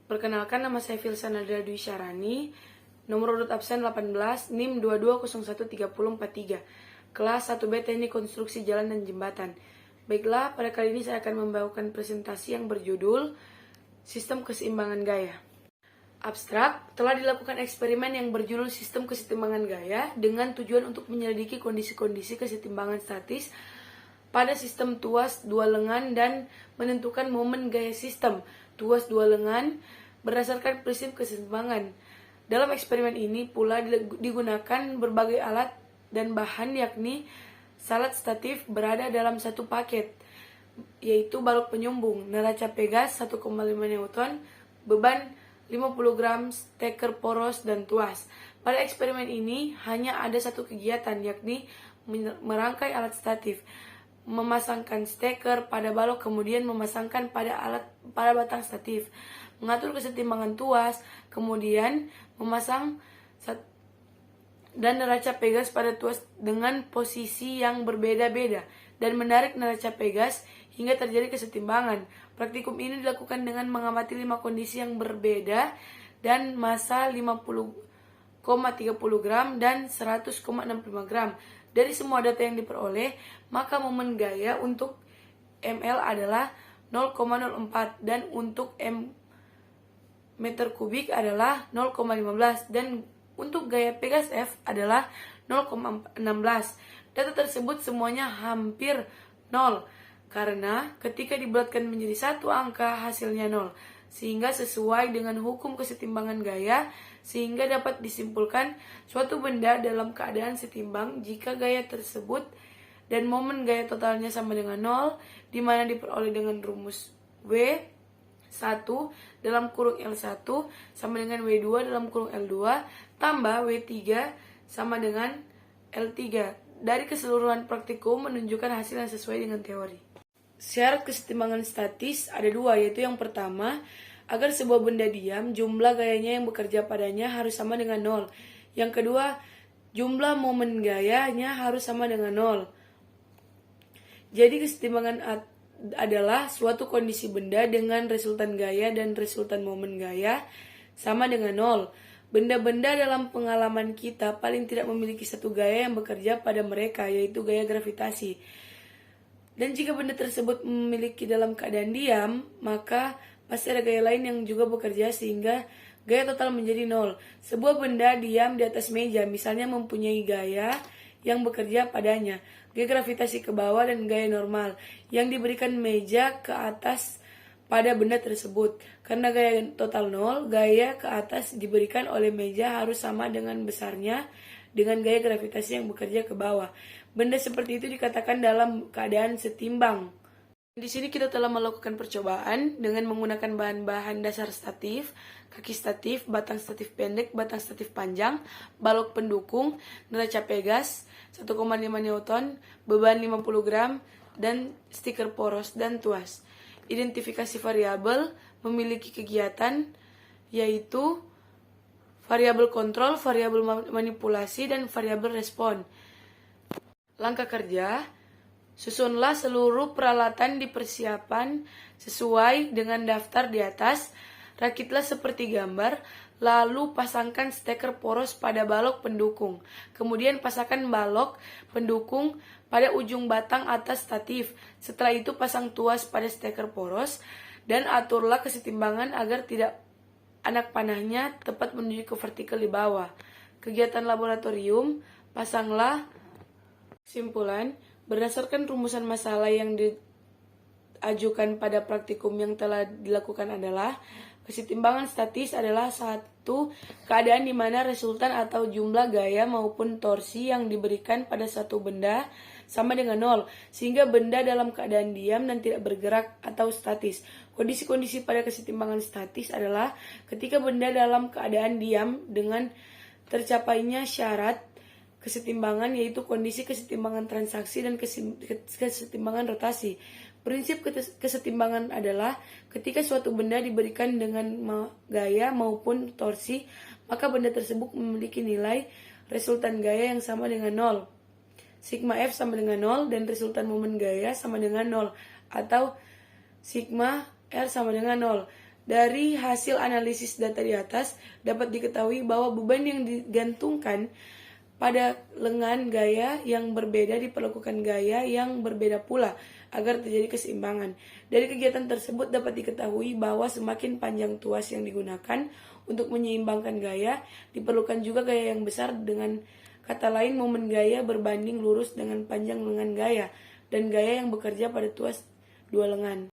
Perkenalkan, nama saya Filsana Dwi Syarani, nomor urut absen 18, NIM 22013043, kelas 1B Teknik Konstruksi Jalan dan Jembatan. Baiklah, pada kali ini saya akan membawakan presentasi yang berjudul Sistem Keseimbangan Gaya. Abstrak, telah dilakukan eksperimen yang berjudul Sistem Keseimbangan Gaya dengan tujuan untuk menyelidiki kondisi-kondisi keseimbangan statis pada sistem tuas dua lengan dan menentukan momen gaya sistem tuas dua lengan berdasarkan prinsip keseimbangan. Dalam eksperimen ini pula digunakan berbagai alat dan bahan, yakni salat statif berada dalam satu paket, yaitu balok penyumbung, neraca Pegas 1,5 Newton, beban 50 gram, steker poros, dan tuas. Pada eksperimen ini hanya ada satu kegiatan, yakni merangkai alat statif, memasangkan steker pada balok, kemudian memasangkan pada batang statif, mengatur keseimbangan tuas, kemudian memasang dan neraca Pegas pada tuas dengan posisi yang berbeda-beda, dan menarik neraca Pegas hingga terjadi keseimbangan. Praktikum ini dilakukan dengan mengamati 5 kondisi yang berbeda dan massa 50,30 gram dan 100,65 gram. Dari semua data yang diperoleh, maka momen gaya untuk ml adalah 0,04 dan untuk m meter kubik adalah 0,15 dan untuk gaya Pegas F adalah 0,16. Data tersebut semuanya hampir 0 karena ketika dibulatkan menjadi satu angka hasilnya 0, sehingga sesuai dengan hukum keseimbangan gaya, sehingga dapat disimpulkan suatu benda dalam keadaan setimbang jika gaya tersebut dan momen gaya totalnya sama dengan 0, di mana diperoleh dengan rumus W1 dalam kurung L1 sama dengan W2 dalam kurung L2 tambah W3 sama dengan L3. Dari keseluruhan praktikum menunjukkan hasil yang sesuai dengan teori. Syarat keseimbangan statis ada dua, yaitu yang pertama, agar sebuah benda diam, jumlah gayanya yang bekerja padanya harus sama dengan 0. Yang kedua, jumlah momen gayanya harus sama dengan 0. Jadi keseimbangan adalah suatu kondisi benda dengan resultan gaya dan resultan momen gaya sama dengan 0. Benda-benda dalam pengalaman kita paling tidak memiliki satu gaya yang bekerja pada mereka, yaitu gaya gravitasi. Dan jika benda tersebut memiliki dalam keadaan diam, maka pasti ada gaya lain yang juga bekerja sehingga gaya total menjadi 0. Sebuah benda diam di atas meja misalnya mempunyai gaya yang bekerja padanya, gaya gravitasi ke bawah dan gaya normal yang diberikan meja ke atas pada benda tersebut. Karena gaya total 0, gaya ke atas diberikan oleh meja harus sama dengan besarnya dengan gaya gravitasi yang bekerja ke bawah. Benda seperti itu dikatakan dalam keadaan setimbang. Di sini kita telah melakukan percobaan dengan menggunakan bahan-bahan dasar statif, kaki statif, batang statif pendek, batang statif panjang, balok pendukung, neraca Pegas 1,5 Newton, beban 50 gram, dan stiker poros dan tuas. Identifikasi variabel memiliki kegiatan yaitu variabel kontrol, variabel manipulasi, dan variabel respon. Langkah kerja: susunlah seluruh peralatan di persiapan sesuai dengan daftar di atas. Rakitlah seperti gambar, lalu pasangkan steker poros pada balok pendukung. Kemudian pasangkan balok pendukung pada ujung batang atas statif. Setelah itu pasang tuas pada steker poros dan aturlah keseimbangan agar tidak anak panahnya tepat menuju ke vertikal di bawah. Kegiatan laboratorium: pasanglah kesimpulan. Berdasarkan rumusan masalah yang diajukan pada praktikum yang telah dilakukan adalah keseimbangan statis adalah satu keadaan di mana resultan atau jumlah gaya maupun torsi yang diberikan pada satu benda sama dengan 0, sehingga benda dalam keadaan diam dan tidak bergerak atau statis. Kondisi-kondisi pada keseimbangan statis adalah ketika benda dalam keadaan diam dengan tercapainya syarat keseimbangan, yaitu kondisi keseimbangan transaksi dan keseimbangan rotasi. Prinsip keseimbangan adalah ketika suatu benda diberikan dengan gaya maupun torsi, maka benda tersebut memiliki nilai resultan gaya yang sama dengan 0. Sigma F sama dengan 0 dan resultan momen gaya sama dengan 0, atau sigma R sama dengan 0. Dari hasil analisis data di atas, dapat diketahui bahwa beban yang digantungkan pada lengan gaya yang berbeda diperlakukan gaya yang berbeda pula agar terjadi keseimbangan. Dari kegiatan tersebut dapat diketahui bahwa semakin panjang tuas yang digunakan untuk menyeimbangkan gaya, diperlukan juga gaya yang besar. Dengan kata lain, momen gaya berbanding lurus dengan panjang lengan gaya dan gaya yang bekerja pada tuas dua lengan.